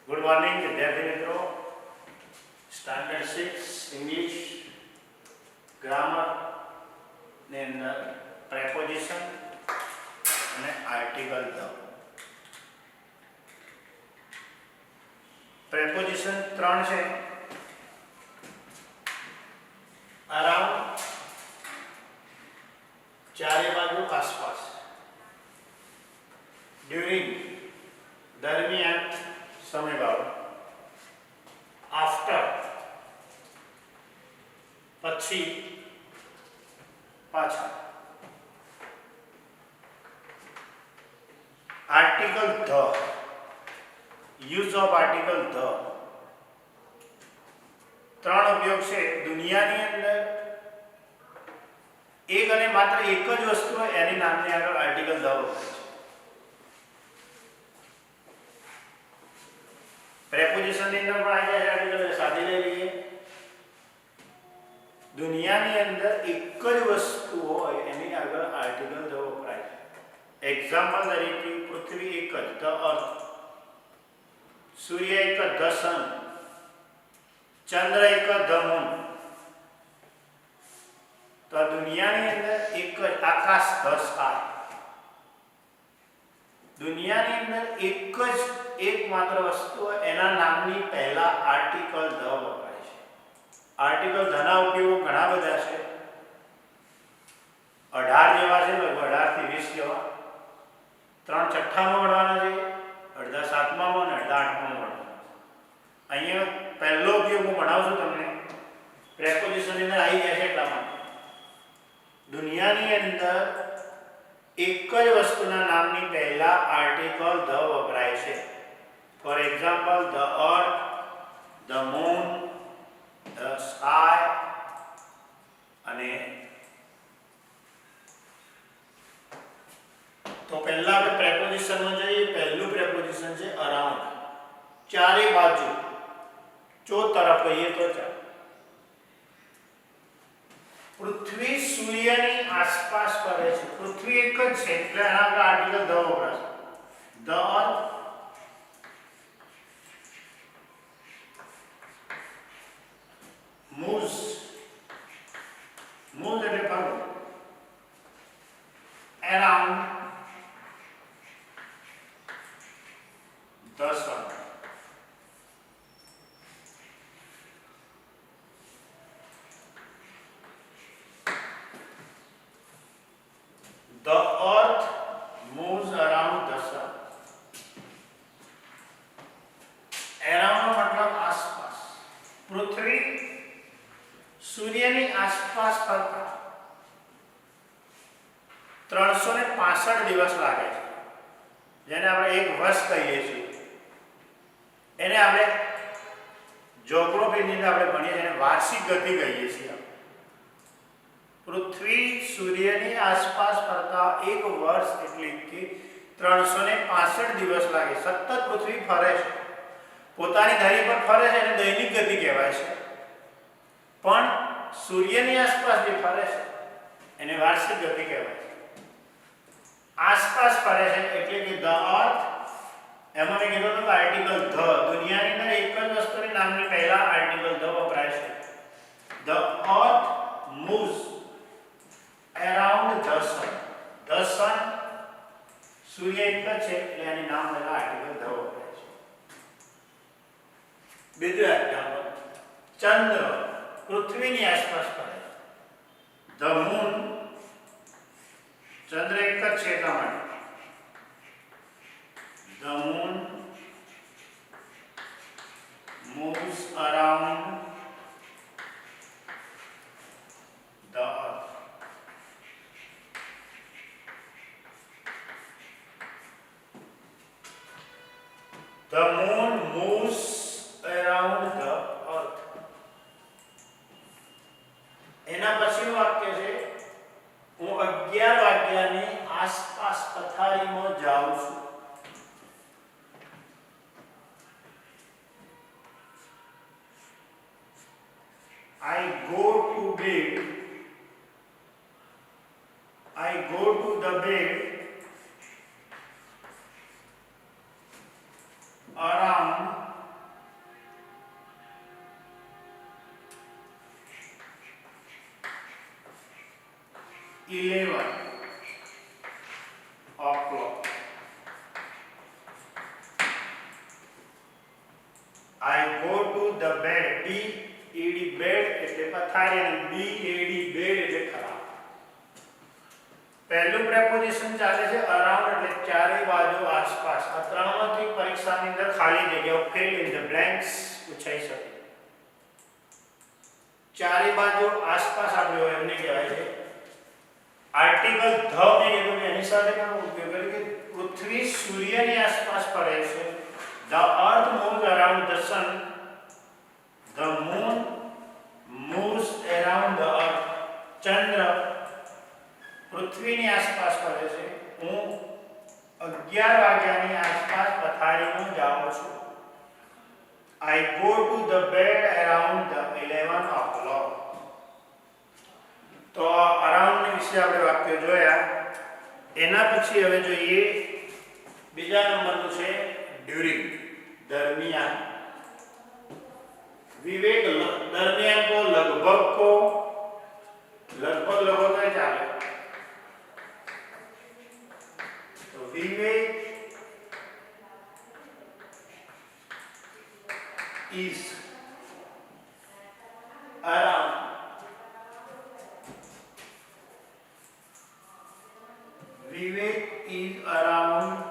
Good morning વિદ્યાર્થી મિત્રો. Standard 6 English grammar ની અંદર પ્રેપોઝિશન અને આર્ટિકલ ધ. પ્રેપોઝિશન 3 છે. અરાઉન્ડ ચારે બાજુ આસપાસ, ડ્યુરિંગ દરમિયાન સમયગાળો, આફ્ટર પછી પાછા. Article the, use of article the. ત્રણ ઉપયોગ છે. દુનિયાની અંદર એક અને માત્ર એક જ વસ્તુ હોય એની નામની આગળ આર્ટિકલ ધ વપરાય છે. પ્રેપોઝિશન ની અંદર પણ આવી જાય આર્ટિકલ સાથે લઈ લઈએ. દુનિયાની અંદર એક જ વસ્તુ હોય એની આગળ આર્ટિકલ ધ વપરાય છે. એક્ઝામ્પલ તરીકે પૃથ્વી એક જ, ધ અર્થ. સૂર્ય એક જ, ધ સન. ચંદ્ર એક જ, ધ મૂન. તો દુનિયાની અંદર એક જ આકાશ, ધ સ્કાય. દુનિયાની અંદર એક જ એકમાત્ર વસ્તુ એના નામની પહેલા આર્ટિકલ ધ વપરાય છે. આર્ટિકલ ધ ના ઉપયોગો ઘણા બધા છે. 18 જેવા છે, લગભગ 18 થી 20 જેવા. 3 છઠ્ઠામાં ગણવાના છે, અડધા સાતમામાં અને અડધા આઠમામાં ગણવાના. અહીંયા પહેલો ઉપયોગ હું ભણાવું છું તમને. પ્રેપોઝિશન ની અંદર આવી ગયા છે એટલા માટે. દુનિયાની અંદર એક જ વસ્તુના નામની પહેલા આર્ટિકલ ધ વપરાય છે. For example, the earth, the moon, the sky અને તો પહેલા આપણે પ્રેપોઝિશનમાં જઈએ. પહેલું પ્રેપોઝિશન છે અરાઉન્ડ, ચારે બાજુ, ચો તરફ કહીએ તો ચાલે. પૃથ્વી સૂર્યની આસપાસ ફરે છે. પૃથ્વી એક જ છે એટલે એના પર આર્ટિકલ ધ વપરાશે. ધ અર્થ moves, moves એટલે ફરવું. around the sun. The earth moves around the sun. Around નો મતલબ આસપાસ. પૃથ્વી સૂર્યની આસપાસ ફરતા 365 દિવસ લાગે છે, જેને આપણે એક વર્ષ કહીએ છીએ. એને આપણે જ્યોગ્રાફીની અંદર આપણે ભણીએ છીએ, એને વાર્ષિક ગતિ કહીએ છીએ. પૃથ્વી સૂર્યની આસપાસ ફરતા એક વર્ષ એટલે કે 365 દિવસ લાગે. સતત પૃથ્વી ફરે છે, પોતાની ધરી પર ફરે છે, એને દૈનિક ગતિ કહેવાય છે. પણ સૂર્યની આસપાસ જે ફરે છે એને વાર્ષિક ગતિ કહેવાય છે. આસપાસ ફરે છે એટલે કે ધ અર્થ. એમાં મેં કીધું હતું કે આર્ટિકલ ધ, દુનિયાની અંદર એક જ વસ્તુની નામની પહેલા આર્ટિકલ ધ વપરાય છે. The earth moves around the sun. The sun, સૂર્ય એક જ છે એટલે એની નામ પહેલા આર્ટિકલ ધ વપરાય છે. બીજું એક્ઝામ્પલ, ચંદ્ર પૃથ્વીની આસપાસ ફરે. ધ મૂન, ચંદ્ર એક જ છે એટલા માટે. The moon moves around the earth. The moon moves around the earth. એના પછીનું વાક્ય છે, હું 11 વાગ્યાની આસપાસ પથારીમાં જાઉં છું. I go to bed. I go to the bed around 11 o'clock. I go to the bed. B-E-D bed એટલે પથારી અને B-A-D bed એટલે ખરાબ. પહેલું પ્રેપોઝિશન ચાલે છે અરાઉન્ડ એટલે ચારે બાજુ આસપાસ. આ ત્રણમાંથી પરીક્ષાની અંદર ખાલી જગ્યાઓ fill in the blanks પૂછાઈ શકે. ચારે બાજુ આસપાસ આપણે એમને કહેવાય છે આર્ટિકલ ધ ને કીધું એની સાથે પણ ઉપયોગ કરે કે પૃથ્વી સૂર્યની આસપાસ ફરે છે. The earth moves around the sun. The moon moves around the earth. ચંદ્ર પૃથ્વીની આસપાસ ફરે છે. હું 11 વાગ્યાની આસપાસ પથારીમાં જાઉં છું. I go to the bed around the 11 o'clock. તો અરાઉન્ડ વિશે આપણે વાક્ય જોયા. એના પછી હવે જોઈએ બીજા નંબરનું છે ડ્યુરિંગ, दरमियान. विवेक दरमियान को लगभग लगभग चाले. तो विवेक is around Vivek is around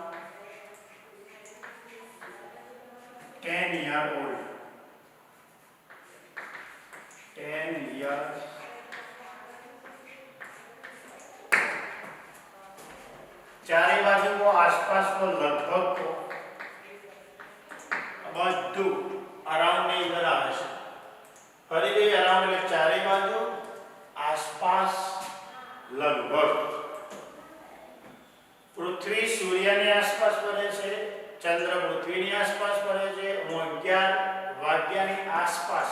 10 years old. 10 years. चारे बाजू को आसपास को लगभग को બધું અરાઉન્ડ ની અંદર આવે છે. ફરીથી અરાઉન્ડ એટલે ચારે બાજુ, આસપાસ, લગભગ. પૃથ્વી સૂર્યની આસપાસ ફરે છે, ચંદ્ર પૃથ્વીની આસપાસ ફરે છે. 11 વાગ્યાની આસપાસ,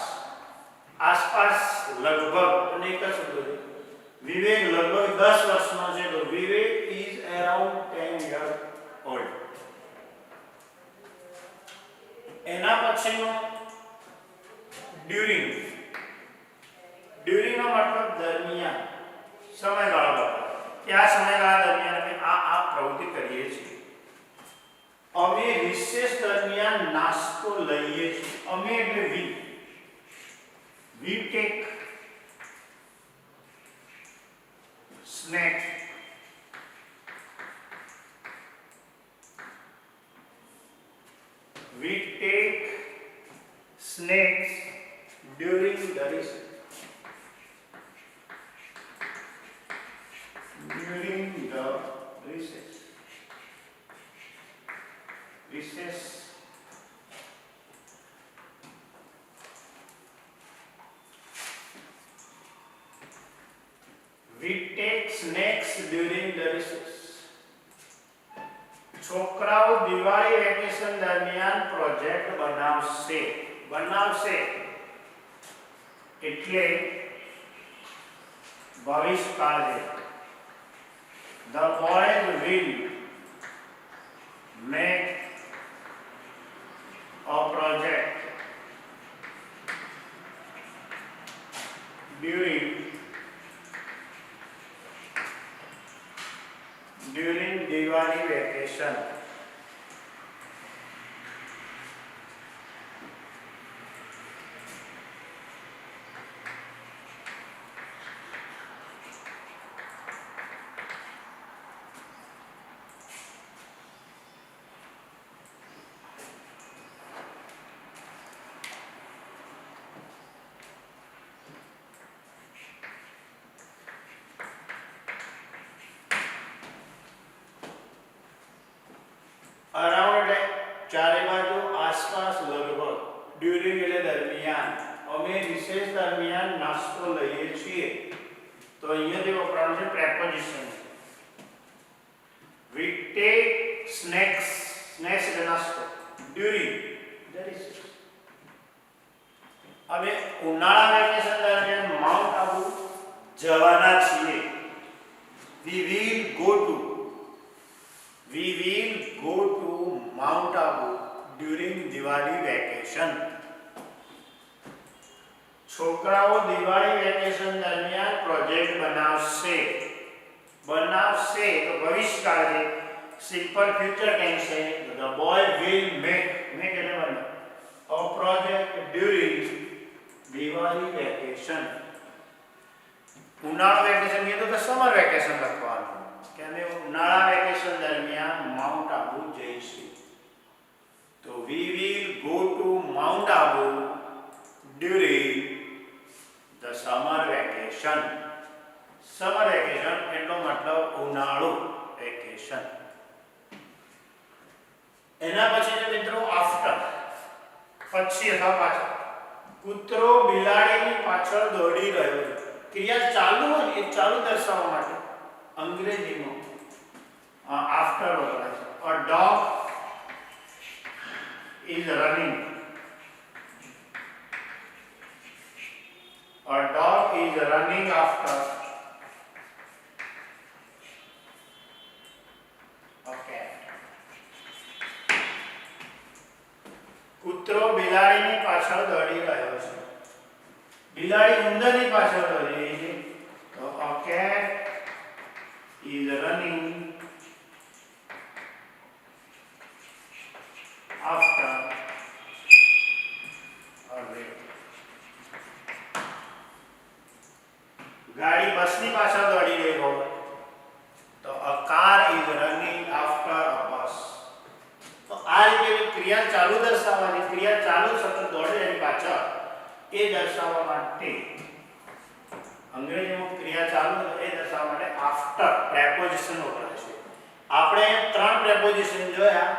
આસપાસ લગભગ અને એક જ શબ્દ છે. વિવેક લગભગ 10 વર્ષનો છે તો વિવેક ઇઝ અરાઉન્ડ 10 years old. એના પછીનો ડ્યુરિંગ. ડ્યુરિંગ નો મતલબ દરમિયાન, સમયગાળો બતાવે કે આ સમયગાળા દરમિયાન અમે આ પ્રવૃત્તિ કરીએ છીએ. અમે રિસેસ દરમિયાન નાસ્તો લઈએ છીએ. અમે એટલે we take snack. We take snacks during the recess. During the recess. Recess. We take snacks during the recess. છોકરાઓ દિવાળી વેકેશન દરમિયાન પ્રોજેક્ટ બનાવશે એટલે ભવિષ્યકાળ છે. The boys will make a project during Diwali vacation. Around ચારે બાજુ, આસપાસ, લગભગ. During એટલે દરમિયાન. અમે રિસેસ દરમિયાન નાસ્તો લઈએ છીએ. તો અહીંયા જે વપરાયું છે preposition. We take snacks. Snacks એટલે નાસ્તો. During the recess. હવે ઉનાળા વેકેશન દરમિયાન માઉન્ટ આબુ જવાના છીએ. We will go to Mount Abu during Diwali vacation. છોકરાઓ દિવાળી વેકેશન દરમિયાન પ્રોજેક્ટ બનાવશે. બનાવશે તો ભવિષ્યકાળ છે, સિમ્પલ ફ્યુચર ટેન્સ છે. ધ બોય વિલ મેક એટલે બનાવ a project during Diwali vacation. ઉનાળુ વેકેશન કીધું તો સમર વેકેશન લખવાનું કે અમે ઉનાળા વેકેશન દરમિયાન માઉન્ટ આબુ જઈશું. તો we will go to mount Abu during the summer vacation. Summer vacation એટલો મતલબ ઉનાળુ વેકેશન. એના પછી છે મિત્રો આફ્ટર, પછી અથવા પાછળ. કૂતરો બિલાડીની પાછળ દોડી રહ્યો છે. ક્રિયા ચાલુ હોય એ ચાલુ દર્શાવવા માટે અંગ્રેજીમાં આફ્ટર વપરાય છે. A dog is running. A dog is running after a cat. કૂતરો બિલાડીની પાછળ દોડી રહ્યો છે. બિલાડી ઉંદરની પાછળ દોડી રહી છે. તો a cat is running after a rabbit. ગાડી બસની પાછળ દોડી રહી હોય તો a car is running after a bus. તો આ રીતે ક્રિયા ચાલુ દર્શાવવાની, ક્રિયા ચાલુ સતત દોડે એની પાછળ એ દર્શાવવા માટે અંગ્રેજીમાં ક્રિયા ચાલુ એ દર્શાવવા માટે આફ્ટર પ્રેપોઝિશન વપરાય છે. આપણે ત્રણ પ્રેપોઝિશન જોયા.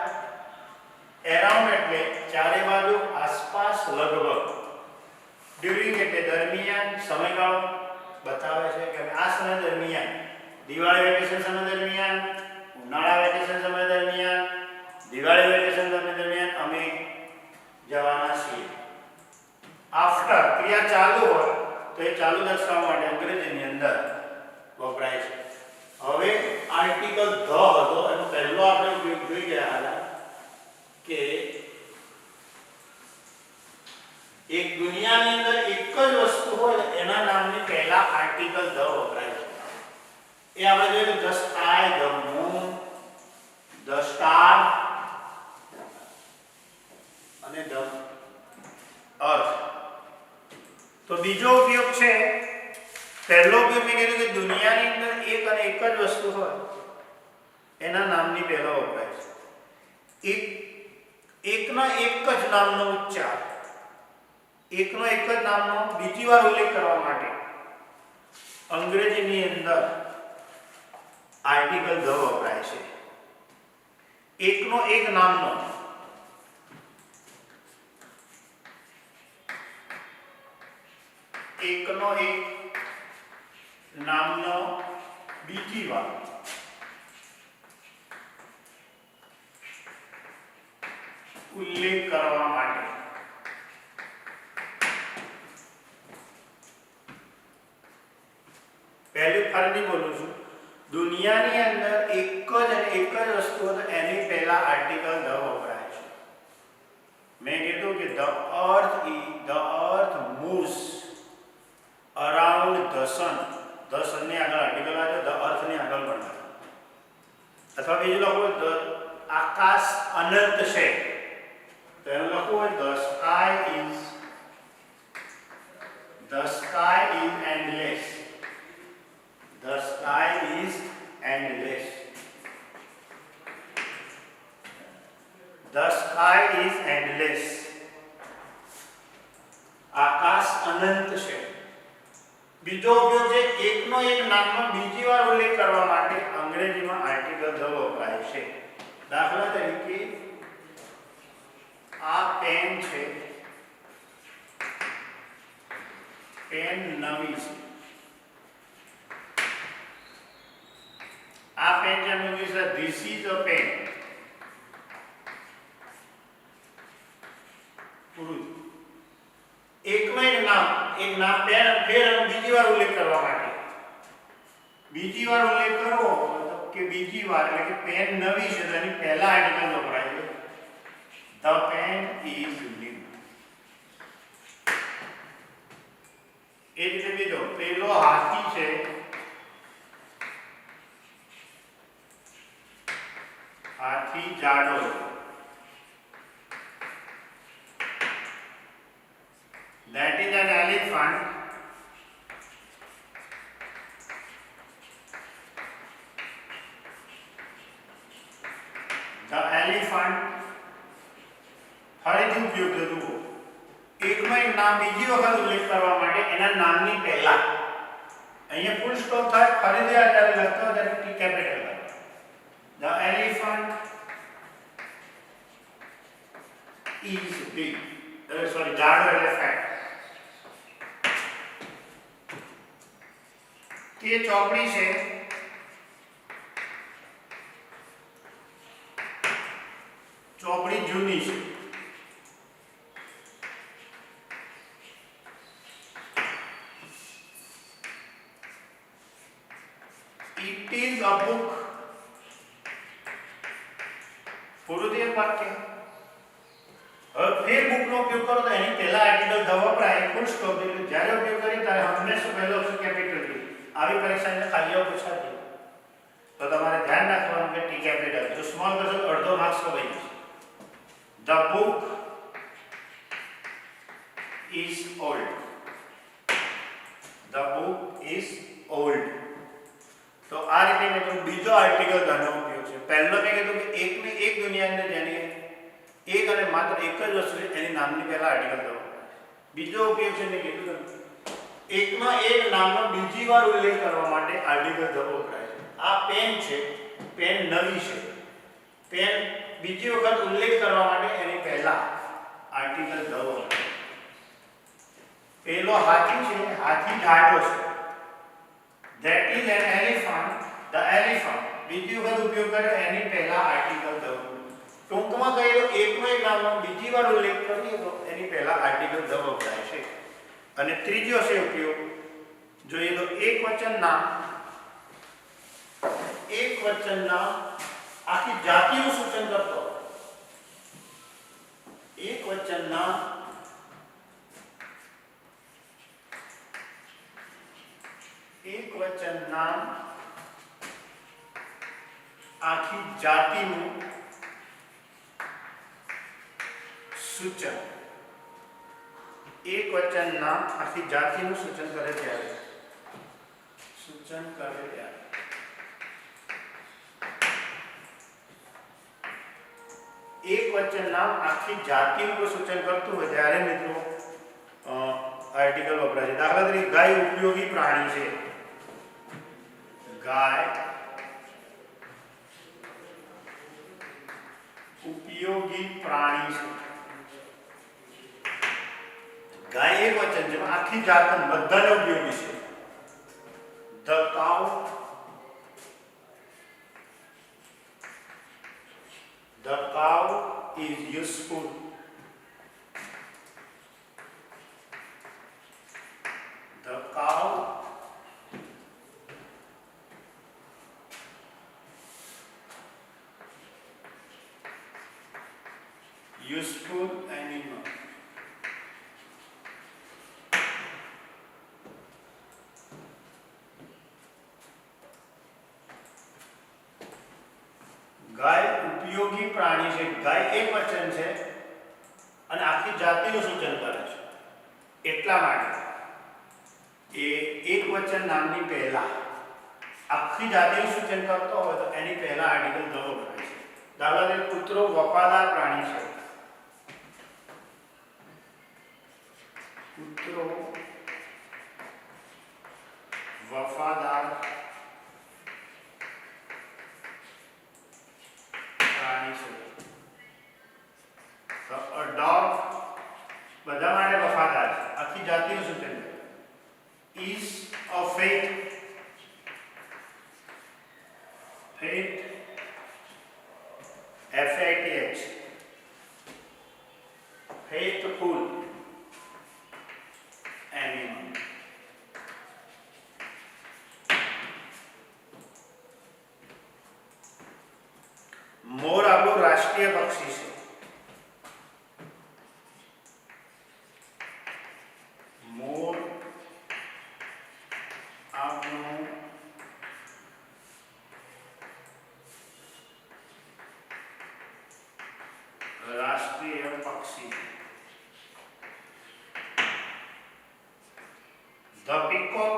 એરાઉન્ડ એટલે ચારે બાજુ, આસપાસ, લગભગ. ડ્યુરિંગ એટલે દરમિયાન, સમયગાળો બતાવે છે કે આ સમય દરમિયાન, દિવાળી વેકેશન સમય દરમિયાન, ઉનાળા વેકેશન સમય દરમિયાન, દિવાળી વેકેશન સમય દરમિયાન અમે જવાના છીએ. આફ્ટર ક્રિયા ચાલુ હોય તો એ ચાલુ દર્શાવવા માટે અંગ્રેજીની અંદર વપરાય છે. હવે આર્ટિકલ ધ હતો એનો પહેલો આપણે ઉપયોગ જોઈ ગયા હતા કે એક દુનિયાની અંદર એક જ વસ્તુ હોય એના નામની પહેલા આર્ટિકલ ધ વપરાય છે. એ આપણે જોયું the sky, the moon, the star અને ધ અર્થ. તો બીજો ઉપયોગ છે, પહેલો ઉપયોગ મેં કીધું કે દુનિયાની અંદર એક અને એક જ વસ્તુ હોય એના નામની પહેલા વપરાય છે. એકના એક જ નામનો ઉચ્ચાર, એકનો એક જ નામનો બીજી વાર ઉલ્લેખ કરવા માટે અંગ્રેજીની અંદર આર્ટિકલ ધ વપરાય છે. એકનો એક નામનો, એકનો એક નામનો બીજી વાર ઉલ્લેખ કરવા માટે પહેલું ફરીથી બોલું છું. દુનિયાની અંદર એક જ વસ્તુ હોય તો એની પહેલા આર્ટિકલ ધ વપરાય છે. મેં કીધું કે the earth moves around the sun. The sun ની આગળ આર્ટિકલ આવે, ધ અર્થ ની આગળ બનાવે. અથવા બીજું લખવું ધ આકાશ અનંત છે તો એનું લખવું હોય the sky is endless. The sky is endless. The sky is endless. આકાશ અનંત છે. બીજો ઉપયોગ છે એકનો એક નામનો બીજી વાર ઉલ્લેખ કરવા માટે અંગ્રેજીમાં આર્ટિકલ ધ વપરાય છે. દાખલા તરીકે આ પેન છે, પેન નવી છે. આ પેન છે એનું છે ધીસ ઇઝ અ પેન. પૂરું. એકનો એક નામ પેન ફેર બીજી વાર ઉલ્લેખ કરવા માટે, બીજી વાર ઉલ્લેખ કરવો મતલબ કે બીજી વાર એટલે કે પેન નવી છે તો એની પહેલા આર્ટિકલ વપરાય છે ધ પેન ઇઝ ન્યુ. એ રીતે બીજો પેલો હાથી છે, That is an elephant. The elephant. ફરીથી ઉપયોગ જુઓ. એકનો એક નામ બીજી વખત ઉલ્લેખ કરવા માટે એના નામની પહેલા અહીંયા ફૂલ સ્ટોપ થાય, ફરીથી આ જ્યારે લખતો હોય ત્યારે ટી કેપિટલ થાય. The elephant is big. Sorry, જાડો એટલે ફેટ. તે ચોકડી છે. ચોકડી જૂની છે. It is a book. પૂરું થયું વાક્ય. હવે ફેર બુકનો ઉપયોગ કરો તો એની પહેલા આર્ટિકલ ધ વપરાય, ફૂલ સ્ટોપ. એટલે જ્યારે ઉપયોગ કરીએ ત્યારે હંમેશા પહેલો અક્ષર કેપિટલ ટી. આવી પરીક્ષાને ખાલીઓ પૂછાતી તો તમારે ધ્યાન રાખવાનું કે ટી કેપિટલ. જો સ્મોલ કરશો તો અડધો માર્ક્સ કપાઈ જશે. The book is old. The book is old. તો આ રીતે મિત્રો બીજો આર્ટિકલ ધનો ઉપયોગ છે. પહેલો મેં કીધું કે એકને એક દુનિયાની અંદર જેની એક અને માત્ર એક જ વસ્તુ છે એની નામની પહેલા આર્ટિકલ ધનો. બીજો ઉપયોગ છે મેં કીધું એકનો એક નામનો બીજી વાર ઉલ્લેખ કરવા માટે આર્ટિકલ ધનો વપરાય છે. આ પેન છે, પેન નવી છે. પેન બીજી વખત ઉલ્લેખ કરવા માટે એની પહેલા આર્ટિકલ ધ વપરાય. પેલો હાથી છે, હાથી જાડો છે. That is an elephant. The elephant. બીજી વખત ઉપયોગ કર્યો એની પહેલા આર્ટિકલ ધ. ટૂંકમાં કહીએ તો એકનો એક નામનો બીજી વાર ઉલ્લેખ કરીએ તો એની પહેલા આર્ટિકલ ધ વપરાય છે. અને ત્રીજો છે ઉપયોગ જોઈએ તો એકવચન નામ આખી જાતિનું સૂચન કરતો. એકવચન નામ આખી જાતિનું સૂચન. એકવચન નામ આખી જાતિનું સૂચન કરે ત્યારે એકવચન નામ આખી જાતિનું સૂચન કરતું હોય ત્યારે મિત્રો આર્ટિકલ વપરાય છે. દાખલા તરીકે ગાય ઉપયોગી પ્રાણી છે. ગાય ઉપયોગી પ્રાણી છે. ગાય એક વચન છે, આખી જાત બધાને ઉપયોગી છે. The cow is useful. The cow useful animal. ગાય ઉપયોગી પ્રાણી છે. ગાય એક વચન છે અને આખી જાતિનું સૂચન કરે છે. એટલા માટે એ એક વચન નામની પહેલા આખી જાતિનું સૂચન કરતો હોય તો એની પહેલા આર્ટિકલ ધ વપરાય છે. દાખલા તરીકે કૂતરો વફાદાર પ્રાણી છે. કૂતરો વફાદાર પ્રાણી છે. તો a dog બધા માટે વફાદાર છે. આખી જાતિનું સૂચન છે. is a faith. Faith F-A-T-H. Faithful animal. મોર આપણું રાષ્ટ્રીય પક્ષી છે. મોર આપણું રાષ્ટ્રીય પક્ષી. The peacock,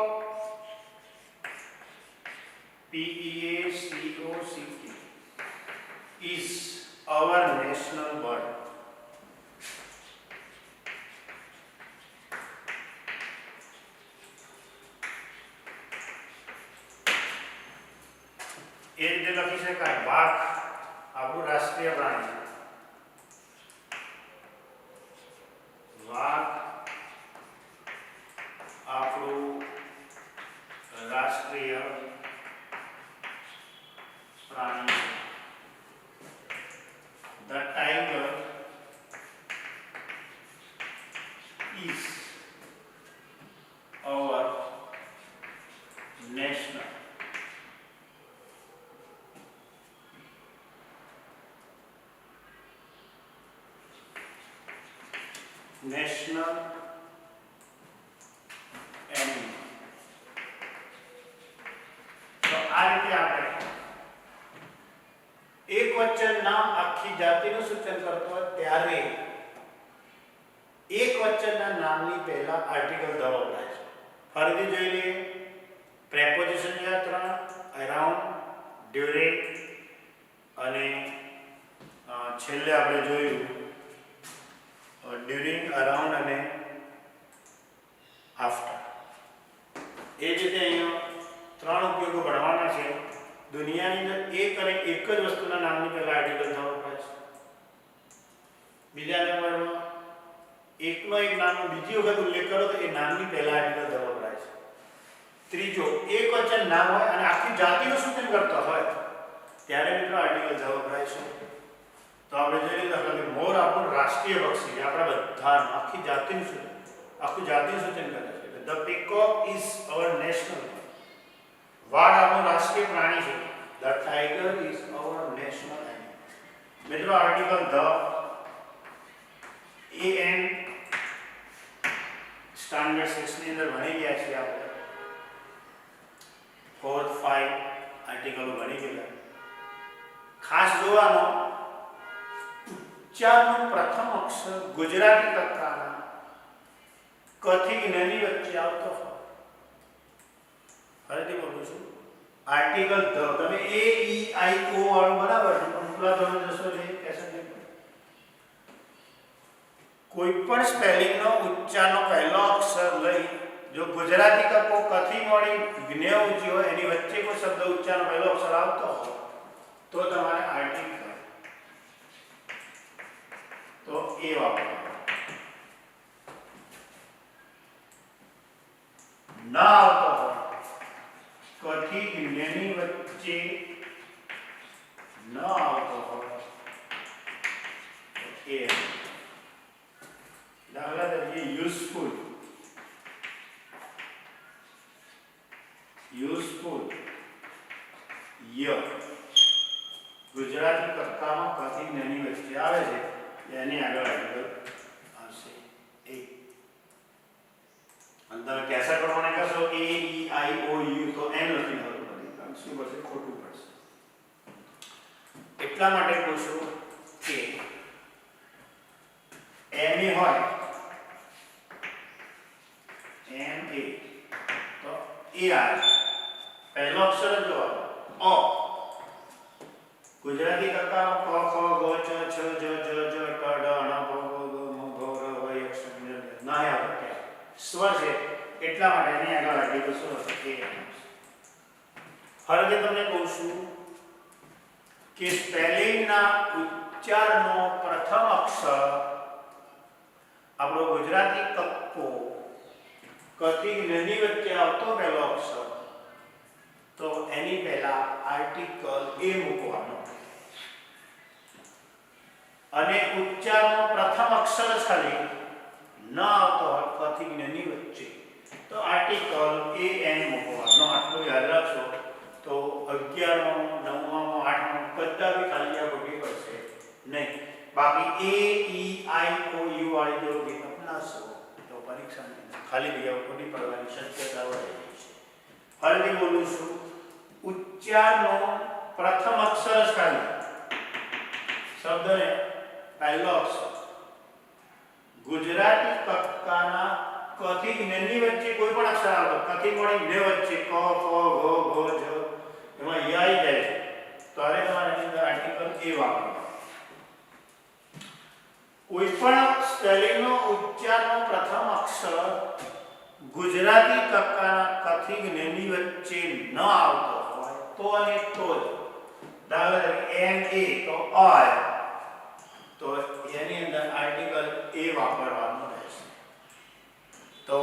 Peacock, is our national bird. એ રીતે લખી શકાય વાઘ આપણું રાષ્ટ્રીય પ્રાણી છે. વાઘ આપણું રાષ્ટ્રીય પ્રાણી છે. The tiger is our national animal. તો આ રીતે આપણે એક વચન નામ આખી જાતિનું સૂચન કરતો હોય ત્યારે એક વચનના નામની પહેલા આર્ટિકલ ધ વપરાય છે. ફરીથી જોઈ લઈએ. પ્રેપોઝિશન જેવા ત્રણ અરાઉન્ડ, ડ્યુરિંગ અને છેલ્લે આપણે જોયું ડ્યુરિંગ, અરાઉન્ડ અને આફ્ટર. એ જ રીતે અહીંયા ત્રણ ઉપયોગો ભણવાના છે. દુનિયાની અંદર એક અને એક જ વસ્તુના નામની પહેલા આર્ટિકલ ધ વપરાય છે. બીજા નંબરમાં એકનો એક નામનો બીજી વખત ઉલ્લેખ કરો તો એ નામની પહેલા આર્ટિકલ ધ વપરાય છે. ત્રીજો, એક વચન નામ હોય અને આખી જાતિનું સૂચન કરતો હોય ત્યારે મિત્રો આર્ટિકલ ધ વપરાય છે. તો આપણે જોઈએ દાખલા કે મોર આપણું રાષ્ટ્રીય પક્ષી છે. આપણા બધાનું આખી જાતિનું સૂચન કરે છે. The peacock is our national bird. વાઘ આપણું રાષ્ટ્રીય પ્રાણી છે. The tiger is our national animal. મિત્રો આર્ટિકલ ધ an સ્ટાન્ડર્ડ 6 ની અંદર ભણી ગયા છે. આપણે 4, 5 આર્ટિકલો ભણી ગયા. ખાસ જોવાનો ઉચ્ચારનો પ્રથમ અક્ષર ગુજરાતી કક્કાના ક થી જ્ઞની વચ્ચે આવતો હોય. ફરીથી બોલું છું. આર્ટિકલ ધ તમે એ ઈ આઈ ઓ વાળું બરાબર છે, પણ ઉપલા તમે જશો એટલે કહેશે નહીં. કોઈ પણ સ્પેલિંગનો ઉચ્ચારનો પહેલો અક્ષર લઈ જો ગુજરાતી કક્કો કથી મળી જ્ઞ ઊંચી હોય એની વચ્ચે કોઈ શબ્દ ઉચ્ચારનો પહેલો અક્ષર આવતો હોય તો તમારે આર્ટિકલ તો એ વાપરવાનું. ના આવતો હોય કથી જ્ઞની વચ્ચે ન આવતો હોય એ દાખલા તરીકે યુઝફુલ ય ગુજરાતી કક્કામાં કથી જ્ઞની વચ્ચે આવે છે એની આગળ આર્ટિકલ આવશે એ. અને તમે કેસા કરવાને કહેશો એ ઈ આઈ ઓ યુ તો એમ લખી નાખવું પડે. કારણ શું પડશે? ખોટું પડશે. એટલા માટે કહું છું કે એમ એ હોય એમ એ તો એ આવે પહેલો અક્ષર જ અ. ગુજરાતી કક્કામાં ક ખ ગ ચ છ જ જ જ ટ ડ ણ ભ ગ ગ મ ઘ ર વ અક્ષર ના આવે સ્વર છે એટલા માટે એની આગળ આર્ટિકલ શું હશે? એ. હવે તમને કહું છું કે સ્પેલિંગના ઉચ્ચારનો પ્રથમ અક્ષર આપણો ગુજરાતી કક્કો કથી જ્ઞની વચ્ચે આવતો પહેલો અક્ષર તો એની પહેલા આર્ટિકલ એ મૂકવાનો અને ઉચ્ચારનો પ્રથમ અક્ષર ખાલી ન આવતો હોય કથી જ્ઞની વચ્ચે તો આર્ટિકલ એ એન મૂકવાનો. આટલું યાદ રાખશો તો 11મો 9મો 8મો કદાચ ખાલી આ ખોટી પડશે નહીં. બાકી એ ઈ આઈ ઓ યુ વાળી જો કે અપનાશો તો પરીક્ષાની ખાલી જગ્યાઓ ખોટી પડવાની શક્યતા વધે છે. ફરીથી બોલું છું. ઉચ્ચારનો પ્રથમ અક્ષર જ ખાલી શબ્દને પહેલો અક્ષર ગુજરાતી કક્કાના કથી કથી જ્ઞની વચ્ચે કોઈ પણ અક્ષર આવતો કથી મળી ને વચ્ચે ક ફ ઘ ઘ જ એમાં ય આવી જાય છે ત્યારે તમારે એની અંદર આર્ટિકલ એ વાપરવાનો. કોઈ પણ સ્પેલિંગનો ઉચ્ચારનો પ્રથમ અક્ષર ગુજરાતી કક્કાના કથી જ્ઞની વચ્ચે ન આવતો હોય તો અને તો જ દાખલા તરીકે એમ એ તો આય તો એની અંદર આર્ટિકલ એ વાપરવાનું રહેશે. તો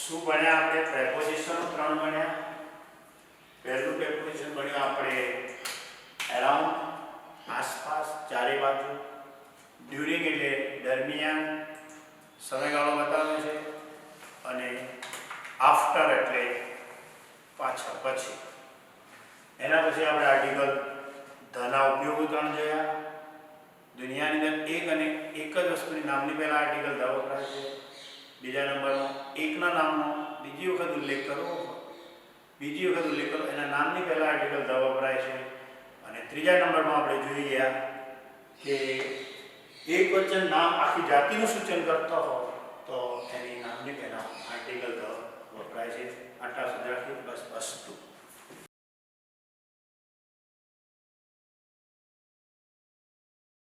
શું ભણ્યા આપણે? પ્રેપોઝિશનો 3 ભણ્યા. પહેલું પ્રેપોઝિશન ભણ્યું આપણે અરાઉન્ડ, આસપાસ, ચારે બાજુ. ડ્યુરિંગ એટલે દરમિયાન, સમયગાળો બતાવે છે. અને આફ્ટર એટલે પાછળ, પછી. એના પછી આપણે આર્ટિકલ ધના ઉપયોગો 3 જોયા. દુનિયાની અંદર એક અને એક જ વસ્તુની નામની પહેલા આર્ટિકલ ધ વપરાય છે. બીજા નંબરનો એકના નામનો બીજી વખત ઉલ્લેખ કરવો, બીજી વખત ઉલ્લેખ કરો એના નામની પહેલા આર્ટિકલ ધ વપરાય છે. અને ત્રીજા નંબરમાં આપણે જોઈ ગયા કે એક વચન નામ આખી જાતિનું સૂચન કરતો હોય તો એની નામની પહેલા આર્ટિકલ ધ વપરાય છે. આટલા સુધી રાખી બસ. અસ્તુ.